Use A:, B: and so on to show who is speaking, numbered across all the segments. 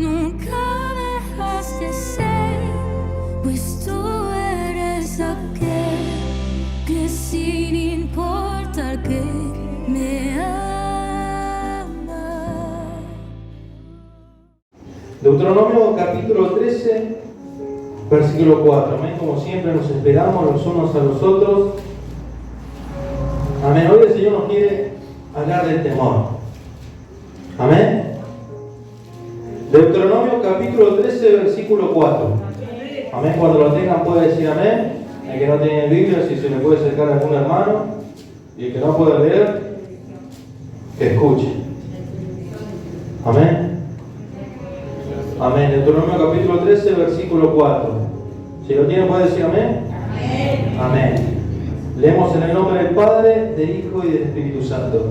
A: nunca dejas de ser, pues tú eres aquel que sin importar que me ama.
B: Deuteronomio capítulo 13, versículo 4. Amén. Como siempre nos esperamos los unos a los otros. Amén. Hoy el Señor nos quiere hablar del temor. Amén. Deuteronomio capítulo 13, versículo 4. Amén. Cuando lo tengan puede decir amén. El que no tiene Biblia, si se le puede acercar a algún hermano. Y el que no pueda leer, que escuche. Amén. Amén. Deuteronomio capítulo 13, versículo 4. Si lo tienen puede decir amén. Amén. Amén. Leemos en el nombre del Padre, del Hijo y del Espíritu Santo.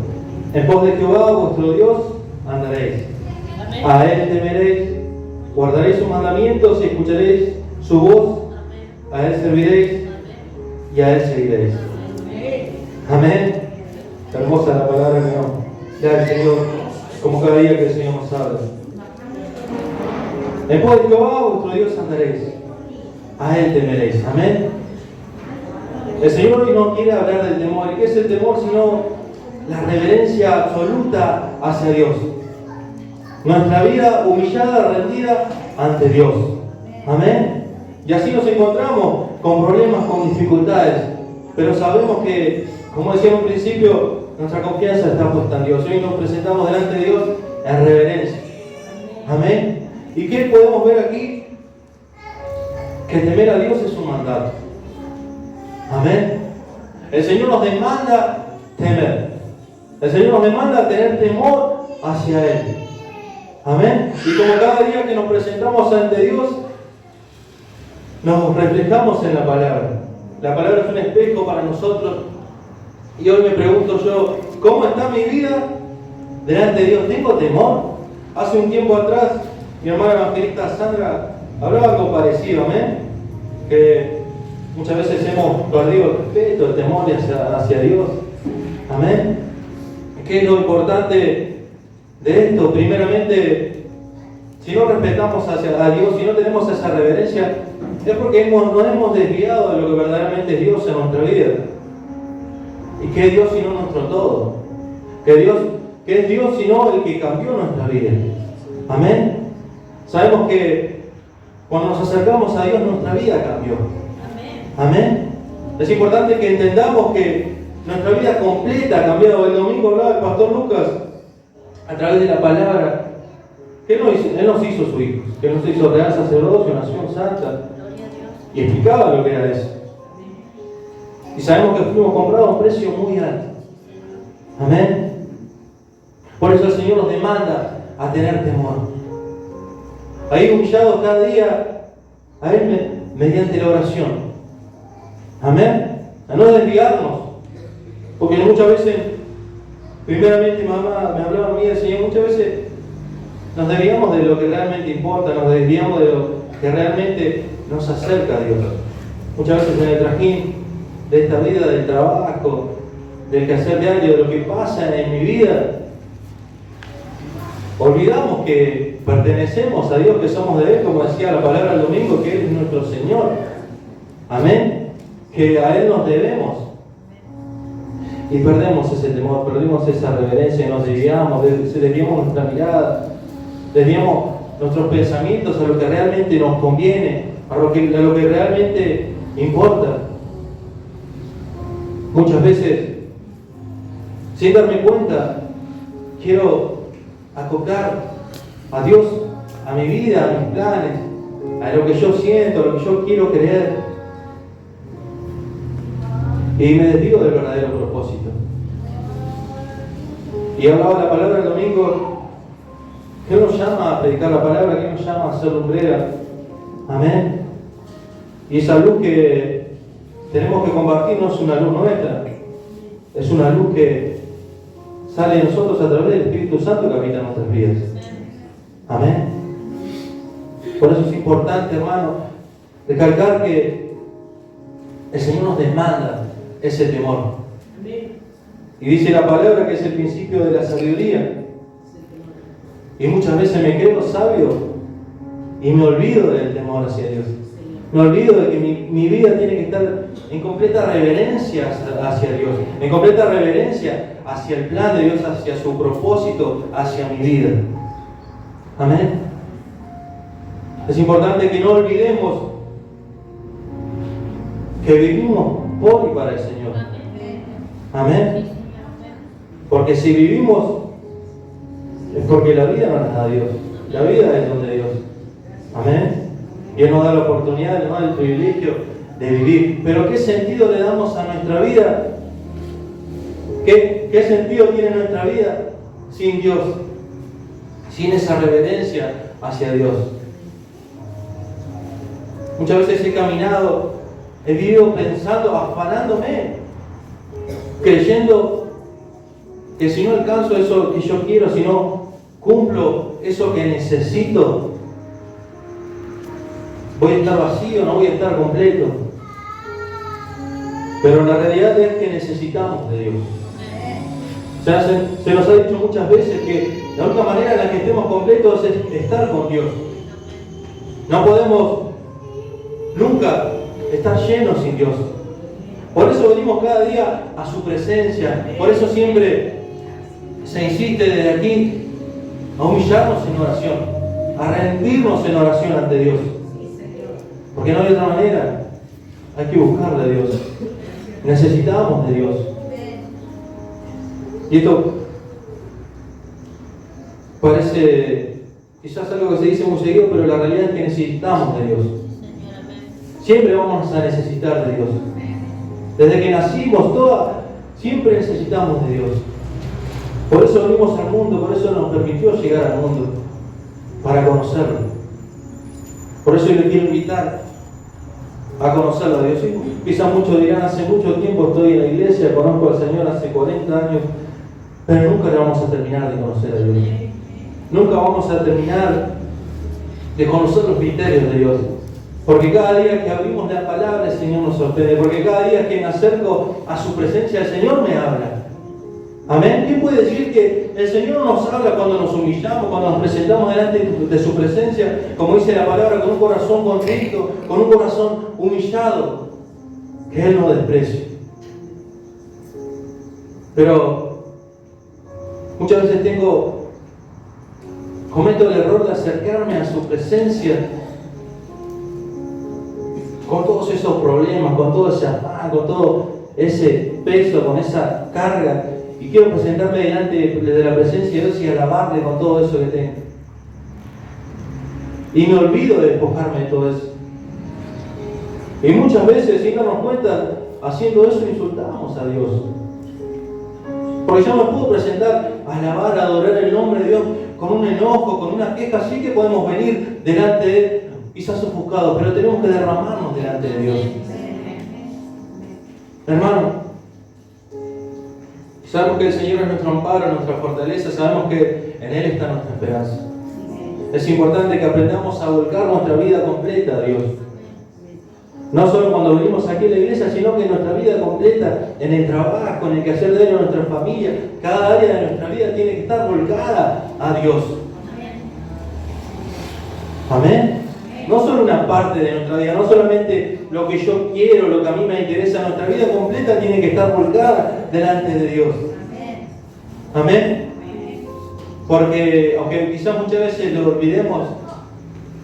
B: En pos de Jehová, vuestro Dios, andaréis. Amén. A Él temeréis, guardaréis sus mandamientos y escucharéis su voz. A Él serviréis y a Él seguiréis. Amén. Hermosa la palabra que nos da el Señor, como cada día que el Señor nos habla. En pos de Jehová, vuestro Dios, andaréis. A Él temeréis. Amén. El Señor hoy no quiere hablar del temor. ¿Y qué es el temor? Sino la reverencia absoluta hacia Dios. Nuestra vida humillada, rendida ante Dios. Amén. Y así nos encontramos con problemas, con dificultades. Pero sabemos que, como decía en un principio, nuestra confianza está puesta en Dios. Hoy nos presentamos delante de Dios en reverencia. Amén. ¿Y qué podemos ver aquí? Que temer a Dios es un mandato. Amén. El Señor nos demanda temer. El Señor nos demanda tener temor hacia Él. Amén. Y como cada día que nos presentamos ante Dios, nos reflejamos en la palabra. La palabra es un espejo para nosotros. Y hoy me pregunto yo, ¿cómo está mi vida delante de Dios? ¿Tengo temor? Hace un tiempo atrás, mi hermana evangelista Sandra hablaba algo parecido, amén. Que muchas veces hemos perdido el respeto, el temor hacia Dios. Amén. ¿Qué es lo importante de esto? Primeramente, si no respetamos a Dios, si no tenemos esa reverencia, es porque nos hemos desviado de lo que verdaderamente es Dios en nuestra vida. ¿Y qué es Dios sino nuestro todo? ¿Qué es Dios sino el que cambió nuestra vida? Amén. Sabemos que cuando nos acercamos a Dios, nuestra vida cambió. Amén. Es importante que entendamos que nuestra vida completa ha cambiado. El domingo hablaba el pastor Lucas a través de la palabra que Él nos hizo su hijo, que nos hizo real sacerdocio, nación santa, y explicaba lo que era eso. Y sabemos que fuimos comprados a un precio muy alto. Amén. Por eso el Señor nos demanda a tener temor, a ir humillados cada día a Él mediante la oración. Amén. A no desviarnos. Porque muchas veces, primeramente mamá me hablaba a mí del Señor, muchas veces nos desviamos de lo que realmente importa, nos desviamos de lo que realmente nos acerca a Dios. Muchas veces en el trajín de esta vida, del trabajo, del quehacer diario, de lo que pasa en mi vida, olvidamos que pertenecemos a Dios, que somos de Él, como decía la palabra el domingo, que Él es nuestro Señor. Amén. Que a Él nos debemos. Y perdemos ese temor, perdimos esa reverencia, nos desviamos nuestra mirada, desviamos nuestros pensamientos a lo que realmente nos conviene, a lo que realmente importa. Muchas veces, sin darme cuenta, quiero acoplar a Dios, a mi vida, a mis planes, a lo que yo siento, a lo que yo quiero creer. Y me desvío del verdadero propósito. Y hablaba la palabra el domingo, que nos llama a predicar la palabra, que nos llama a ser lumbrera. Amén. Y esa luz que tenemos que compartir no es una luz nuestra, es una luz que sale de nosotros a través del Espíritu Santo que habita en nuestras vidas. Amén. Por eso es importante, hermano, recalcar que el Señor nos demanda ese temor. Y dice la palabra que es el principio de la sabiduría. Y muchas veces me creo sabio y me olvido del temor hacia Dios. Me olvido de que mi vida tiene que estar en completa reverencia hacia Dios, en completa reverencia hacia el plan de Dios, hacia su propósito, hacia mi vida. Amén. Es importante que no olvidemos que vivimos por y para el Señor. Amén. Porque si vivimos es porque la vida no es a Dios. La vida es donde Dios. Amén. Dios nos da la oportunidad, nos da el privilegio de vivir. Pero ¿qué sentido le damos a nuestra vida? ¿Qué sentido tiene nuestra vida sin Dios? Sin esa reverencia hacia Dios. Muchas veces he caminado, he vivido pensando, afanándome, creyendo que si no alcanzo eso que yo quiero, si no cumplo eso que necesito, voy a estar vacío, no voy a estar completo. Pero la realidad es que necesitamos de Dios. Se nos ha dicho muchas veces que la única manera en la que estemos completos es estar con Dios. No podemos nunca estar llenos sin Dios. Por eso venimos cada día a su presencia. Por eso siempre se insiste desde aquí a humillarnos en oración, a rendirnos en oración ante Dios. Porque no hay otra manera. Hay que buscar de Dios. Necesitamos de Dios. Y esto parece quizás algo que se dice muy seguido, pero la realidad es que necesitamos de Dios. Siempre vamos a necesitar de Dios. Desde que nacimos, siempre necesitamos de Dios. Por eso venimos al mundo, por eso nos permitió llegar al mundo, para conocerlo. Por eso yo le quiero invitar a conocerlo a Dios. Sí, quizás muchos dirán, hace mucho tiempo estoy en la iglesia, conozco al Señor hace 40 años, pero nunca le vamos a terminar de conocer a Dios. Nunca vamos a terminar de conocer los misterios de Dios. Porque cada día que abrimos la palabra, el Señor nos sorprende. Porque cada día que me acerco a su presencia, el Señor me habla. Amén. ¿Quién puede decir que el Señor nos habla cuando nos humillamos, cuando nos presentamos delante de su presencia, como dice la palabra, con un corazón contrito, con un corazón humillado, que Él no desprecia? Pero muchas veces cometo el error de acercarme a su presencia con todos esos problemas, con todo ese afán, con todo ese peso, con esa carga. Y quiero presentarme delante de la presencia de Dios y alabarle con todo eso que tengo. Y me olvido de despojarme de todo eso. Y muchas veces, sin darnos cuenta, haciendo eso insultamos a Dios. Porque yo no puedo presentar, alabar, adorar el nombre de Dios con un enojo, con una queja. Sí que podemos venir delante de Él, quizás ofuscados, pero tenemos que derramarnos delante de Dios. Hermano, sabemos que el Señor es nuestro amparo, nuestra fortaleza, sabemos que en Él está nuestra esperanza. Es importante que aprendamos a volcar nuestra vida completa a Dios. No solo cuando venimos aquí a la iglesia, sino que nuestra vida completa, en el trabajo, en el quehacer de nuestra familia, cada área de nuestra vida tiene que estar volcada a Dios. Amén. No solo una parte de nuestra vida, no solamente lo que yo quiero, lo que a mí me interesa, nuestra vida completa tiene que estar volcada delante de Dios. Amén. Porque, aunque quizás muchas veces lo olvidemos,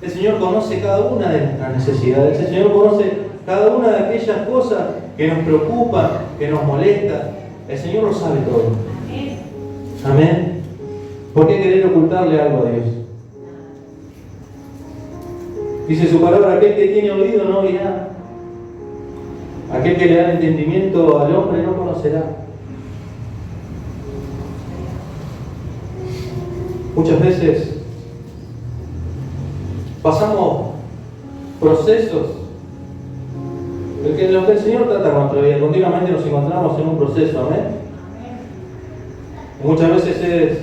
B: el Señor conoce cada una de nuestras necesidades. El Señor conoce cada una de aquellas cosas que nos preocupan, que nos molestan. El Señor lo sabe todo. Amén. ¿Por qué querer ocultarle algo a Dios? Dice su palabra, aquel que tiene oído no oirá. Aquel que le da entendimiento al hombre no conocerá. Muchas veces pasamos procesos en los que el Señor trata con nuestra vida. Continuamente nos encontramos en un proceso, amén. Muchas veces es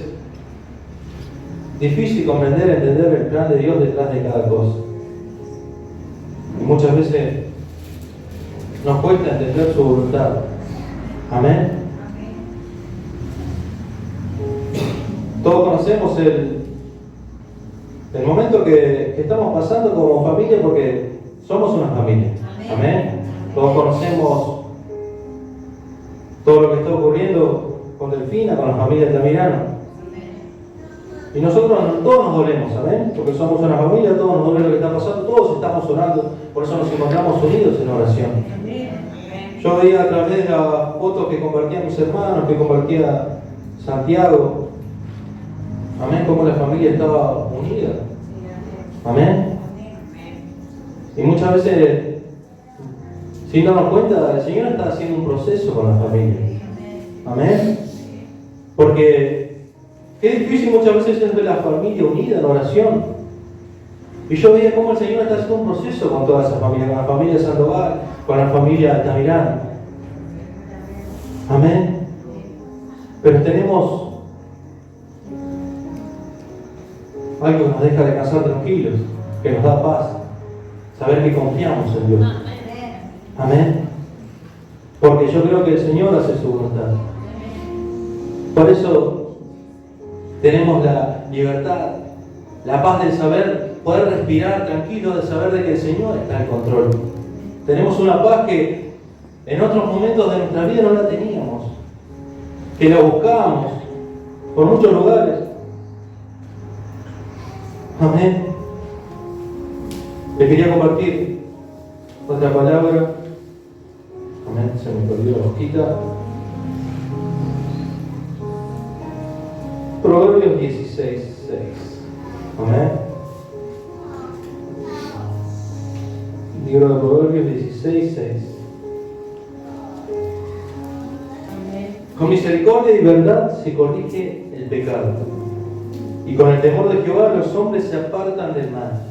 B: difícil comprender, entender el plan de Dios detrás de cada cosa. Y muchas veces nos cuesta entender su voluntad. Amén. Todos conocemos del momento que estamos pasando como familia, porque somos una familia. Amén. Todos conocemos todo lo que está ocurriendo con Delfina, con la familia Altamirano. Y nosotros todos nos dolemos, amén, porque somos una familia, todos nos duele lo que está pasando, todos estamos orando, por eso nos encontramos unidos en oración. Yo veía a través de las fotos que compartían mis hermanos, que compartía Santiago, amén, cómo la familia estaba unida, amén. Y muchas veces, sin darnos cuenta, el Señor está haciendo un proceso con la familia, amén, porque qué difícil muchas veces es ver la familia unida en oración. Y yo veía cómo el Señor está haciendo un proceso con toda esa familia, con la familia Sandoval, con la familia Altamirano. Amén. Pero tenemos algo que nos deja descansar tranquilos, que nos da paz, saber que confiamos en Dios. Amén. Porque yo creo que el Señor hace su voluntad. Por eso tenemos la libertad, la paz de saber, poder respirar tranquilo, de saber de que el Señor está en control. Tenemos una paz que en otros momentos de nuestra vida no la teníamos, que la buscábamos por muchos lugares. Amén. Les quería compartir otra palabra. Amén. Se me perdió la hojita. Proverbios 16:6. Amén. Libro de Proverbios 16:6. Con misericordia y verdad se corrige el pecado, y con el temor de Jehová los hombres se apartan del mal.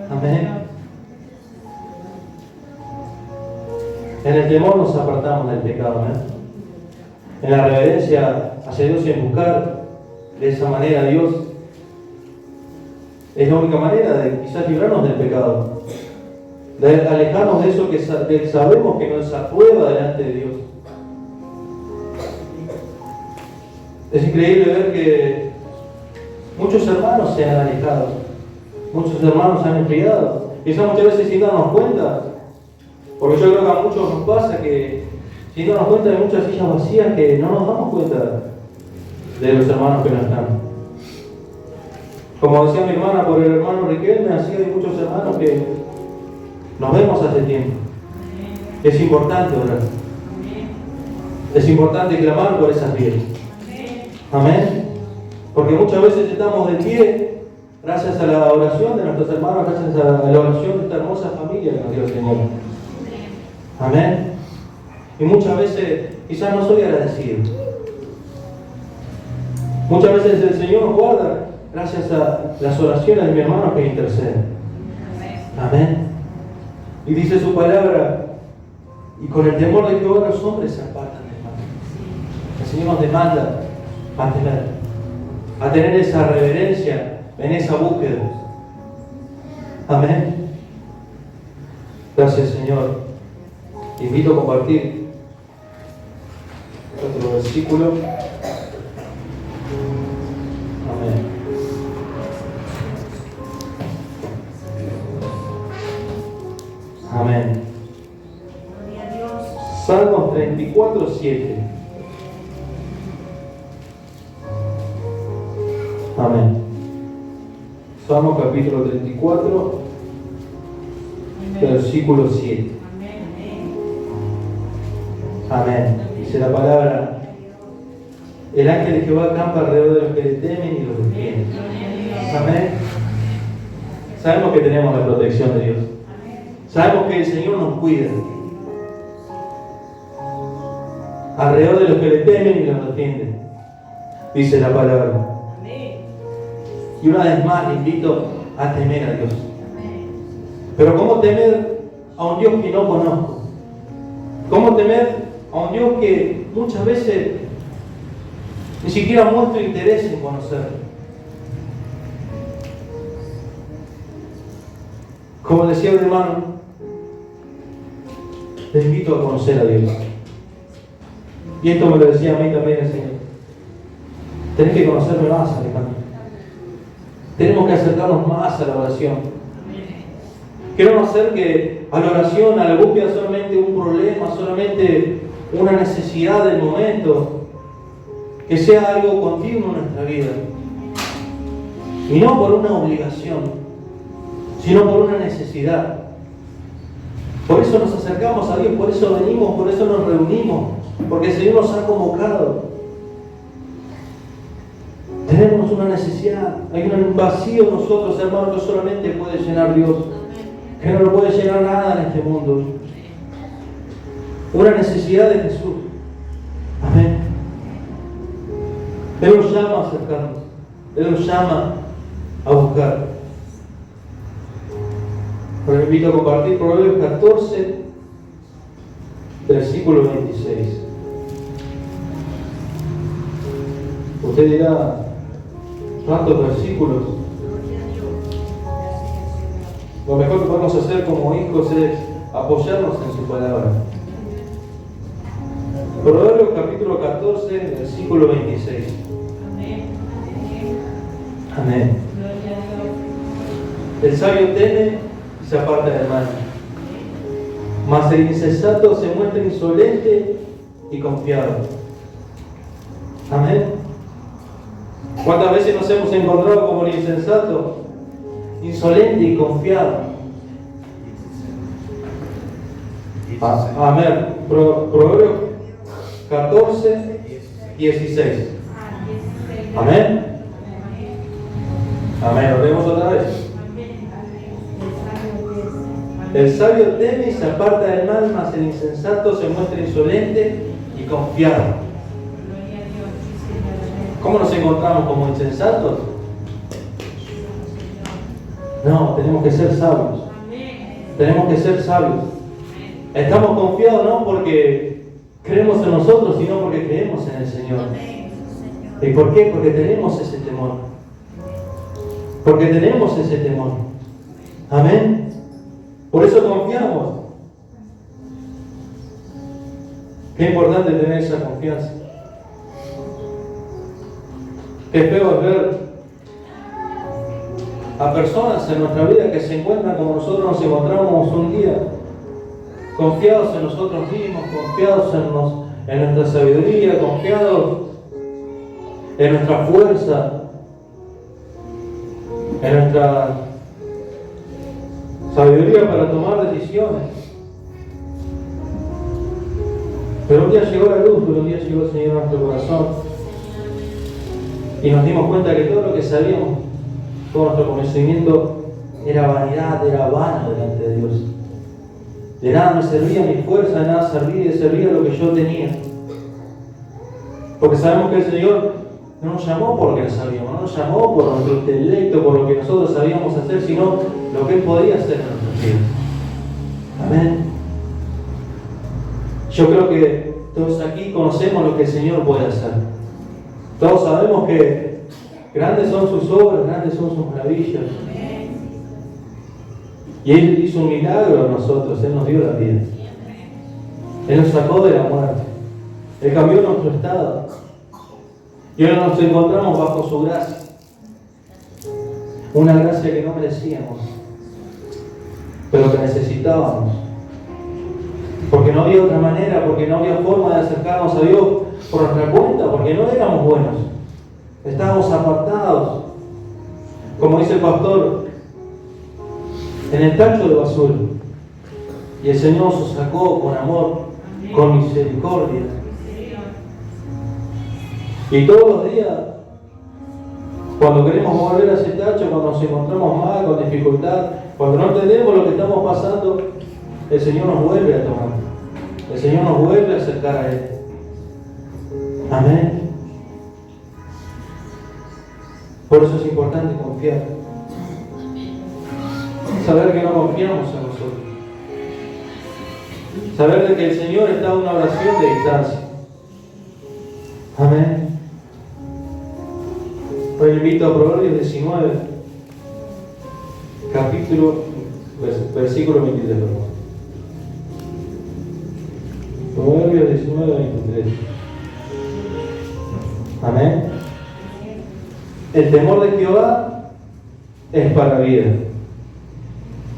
B: Amén. En el temor nos apartamos del pecado. Amén. En la reverencia hacia Dios y en buscar de esa manera a Dios, es la única manera de quizás librarnos del pecado, de alejarnos de eso que sabemos que nos aprueba delante de Dios. Es increíble ver que muchos hermanos se han alejado, muchos hermanos se han enfriado, quizás muchas veces sin darnos cuenta, porque yo creo que a muchos nos pasa que sin darnos cuenta hay muchas sillas vacías que no nos damos cuenta de los hermanos que no están. Como decía mi hermana, por el hermano Riquelme, así hay muchos hermanos que nos vemos hace tiempo. Es importante orar. Es importante clamar por esas vidas. Amén. Porque muchas veces estamos de pie gracias a la oración de nuestros hermanos, gracias a la oración de esta hermosa familia que nos dio el Señor. Amén. Y muchas veces quizás no soy agradecido. Muchas veces el Señor nos guarda gracias a las oraciones de mi hermano que interceden. Amén. Y dice su palabra, y con el temor de Jehová los hombres se apartan del mal. El Señor nos demanda a tener esa reverencia en esa búsqueda. Amén. Gracias, Señor. Te invito a compartir otro versículo. Amén. Amén. Salmos 34:7. Amén. Salmo capítulo 34, versículo 7. Amén. Dice la palabra: el ángel de Jehová acampa alrededor de los que le temen y los defiende. Amén. Sabemos que tenemos la protección de Dios. Sabemos que el Señor nos cuida. Alrededor de los que le temen y los defienden, dice la palabra. Y una vez más le invito a temer a Dios. Pero ¿cómo temer a un Dios que no conozco? ¿Cómo temer a un Dios que muchas veces ni siquiera muestro interés en conocerlo? Como decía el hermano, te invito a conocer a Dios. Y esto me lo decía a mí también el Señor. Tenés que conocerme más, Alejandro. Tenemos que acercarnos más a la oración. Que no nos acerque a la oración, a la búsqueda solamente un problema, solamente una necesidad del momento. Que sea algo continuo en nuestra vida. Y no por una obligación, sino por una necesidad. Por eso nos acercamos a Dios, por eso venimos, por eso nos reunimos, porque el Señor nos ha convocado. Tenemos una necesidad, hay un vacío en nosotros, hermanos, que solamente puede llenar Dios, que no lo puede llenar nada en este mundo. Una necesidad de Jesús. Amén. Él nos llama a acercarnos, Él nos llama a buscar. Os invito a compartir Proverbios 14, versículo 26. Usted dirá, ¿cuántos versículos? Lo mejor que podemos hacer como hijos es apoyarnos en su palabra. Proverbios capítulo 14, versículo 26. Amén. El sabio teme y se aparta del mal, mas el insensato se muestra insolente y confiado. Amén. ¿Cuántas veces nos hemos encontrado como el insensato? Insolente y confiado. Amén. Proverbios 14, 16. Amén. Amén. Lo leemos otra vez. El sabio teme y se aparta del mal, mas el insensato se muestra insolente y confiado. ¿Cómo nos encontramos como insensatos? No, tenemos que ser sabios. Tenemos que ser sabios. Estamos confiados no porque creemos en nosotros, sino porque creemos en el Señor. ¿Y por qué? Porque tenemos ese temor. Porque tenemos ese temor. Amén. Por eso confiamos. Qué importante tener esa confianza. Qué feo es ver a personas en nuestra vida que se encuentran como nosotros nos encontramos un día, confiados en nosotros mismos, confiados en nuestra sabiduría, confiados en nuestra fuerza, en nuestra sabiduría para tomar decisiones. Pero un día llegó la luz, pero un día llegó el Señor a nuestro corazón y nos dimos cuenta que todo lo que sabíamos, todo nuestro conocimiento era vanidad, era vano delante de Dios. De nada me servía mi fuerza, de nada servía lo que yo tenía. Porque sabemos que el Señor no nos llamó por lo que sabíamos, no nos llamó por nuestro intelecto, por lo que nosotros sabíamos hacer, sino lo que Él podía hacer en nuestras vidas. Amén. Yo creo que todos aquí conocemos lo que el Señor puede hacer. Todos sabemos que grandes son sus obras, grandes son sus maravillas. Y Él hizo un milagro a nosotros, Él nos dio la vida. Él nos sacó de la muerte. Él cambió nuestro estado. Y ahora nos encontramos bajo su gracia. Una gracia que no merecíamos, pero que necesitábamos. Porque no había otra manera, porque no había forma de acercarnos a Dios por nuestra cuenta, porque no éramos buenos. Estábamos apartados. Como dice el pastor, en el tacho de basura. Y el Señor nos sacó con amor, con misericordia. Y todos los días, cuando queremos volver a ese tacho, cuando nos encontramos mal, con dificultad, cuando no entendemos lo que estamos pasando, el Señor nos vuelve a tomar. El Señor nos vuelve a acercar a Él. Amén. Por eso es importante confiar. Saber que no confiamos en nosotros. Saber de que el Señor está a una oración de distancia. Amén. Hoy invito a Proverbios 19, versículo 23. Proverbios 19, 23. Amén. El temor de Jehová es para vida.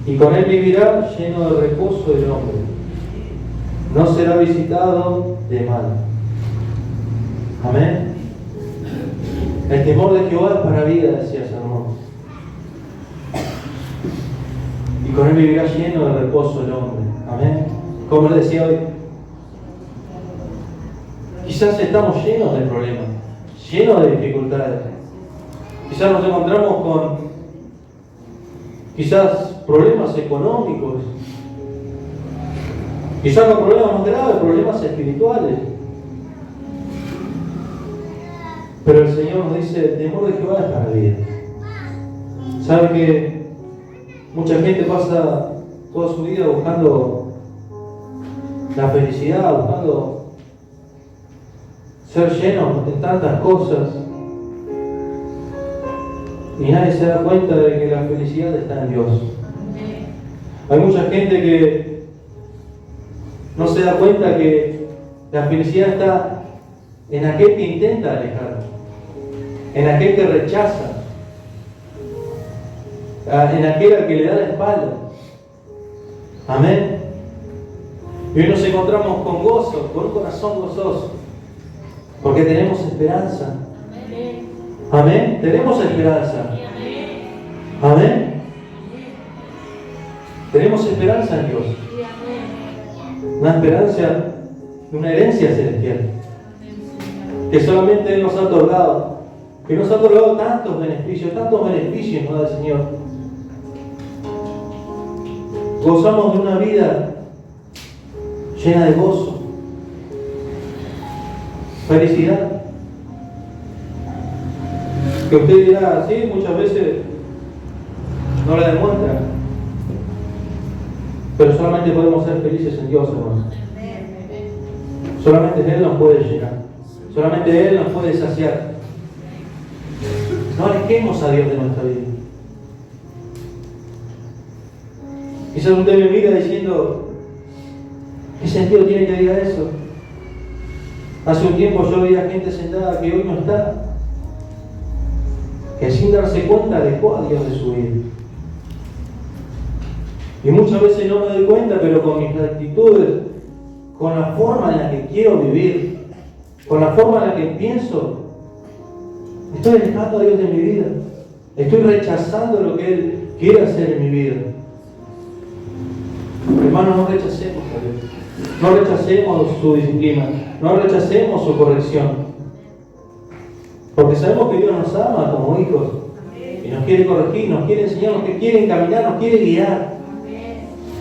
B: Y con él vivirá lleno de reposo el hombre. No será visitado de mal. Amén. El temor de Jehová es para vida, decía Salomón. Y con él vivirá lleno de reposo el hombre. Amén. Como le decía hoy, quizás estamos llenos de problemas, llenos de dificultades. Quizás nos encontramos con problemas económicos, quizás con problemas más graves, problemas espirituales. Pero el Señor nos dice, el temor de Jehová es para vida. ¿Sabe que mucha gente pasa toda su vida buscando la felicidad, buscando ser llenos de tantas cosas, y nadie se da cuenta de que la felicidad está en Dios? Hay mucha gente que no se da cuenta que la felicidad está en aquel que intenta alejar, en aquel que rechaza, en aquel al que le da la espalda. Amén. Y hoy nos encontramos con gozo, con un corazón gozoso, porque tenemos esperanza. Amén. Tenemos esperanza. Amén. Tenemos esperanza en Dios. Una esperanza, una herencia celestial, que solamente Él nos ha otorgado, que nos ha otorgado tantos beneficios nos da el Señor. Gozamos de una vida llena de gozo, felicidad. Que usted dirá, sí, muchas veces no la demuestra, pero solamente podemos ser felices en Dios, hermanos. Solamente Él nos puede llenar, solamente Él nos puede saciar. No alejemos a Dios de nuestra vida. Quizás usted me mira diciendo, ¿qué sentido tiene que diga eso? Hace un tiempo yo veía gente sentada que hoy no está, que sin darse cuenta dejó a Dios de su vida. Y muchas veces no me doy cuenta, pero con mis actitudes, con la forma en la que quiero vivir, con la forma en la que pienso, estoy alejando a Dios de mi vida. Estoy rechazando lo que Él quiere hacer en mi vida. Hermanos, no rechacemos a Dios. No rechacemos su disciplina. No rechacemos su corrección. Porque sabemos que Dios nos ama como hijos. Y nos quiere corregir, nos quiere enseñar, nos quiere encaminar, nos quiere guiar.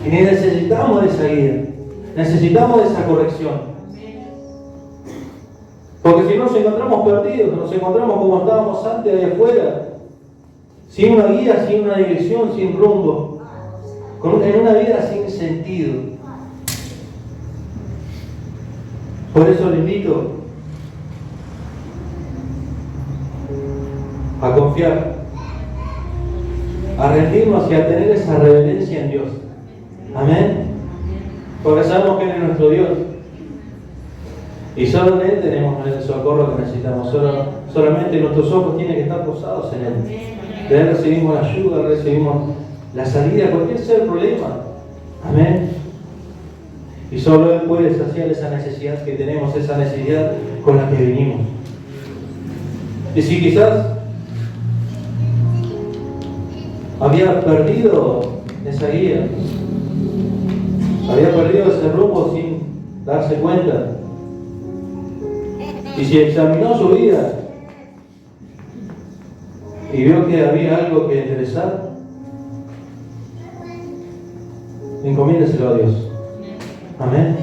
B: Y necesitamos de esa guía. Necesitamos de esa corrección. Porque si no nos encontramos perdidos, nos encontramos como estábamos antes allá afuera, sin una guía, sin una dirección, sin rumbo, en una vida sin sentido. Por eso le invito a confiar, a rendirnos y a tener esa reverencia en Dios. Amén. Porque sabemos que Él es nuestro Dios. Y solo en Él tenemos el socorro que necesitamos. Solamente nuestros ojos tienen que estar posados en Él. De Él recibimos la ayuda, recibimos la salida, cualquier sea el problema. Amén. Y solo Él puede saciar esa necesidad que tenemos, esa necesidad con la que vinimos. Y si quizás había perdido esa guía, había perdido ese rumbo sin darse cuenta, y si examinó su vida y vio que había algo que interesar, encomiéndeselo a Dios. Amén.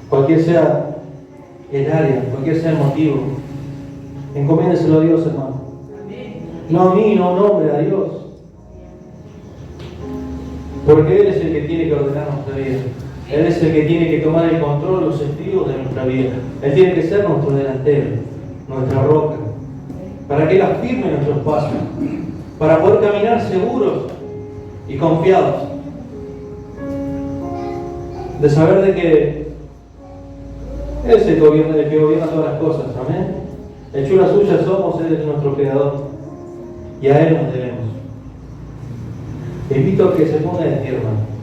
B: Cualquier sea el área, cualquier sea el motivo, encomiéndeselo a Dios, hermano. No a mí, no a un hombre, a Dios. Porque Él es el que tiene que ordenar nuestra vida. Él es el que tiene que tomar el control, los estribos de nuestra vida. Él tiene que ser nuestro delantero, nuestra roca, para que Él afirme nuestros pasos, para poder caminar seguros y confiados, de saber de que Él es el que gobierna todas las cosas. Amén. Hechura suya somos, Él es nuestro creador. y a Él nos debemos. Te invito a que se ponga de pie, hermano.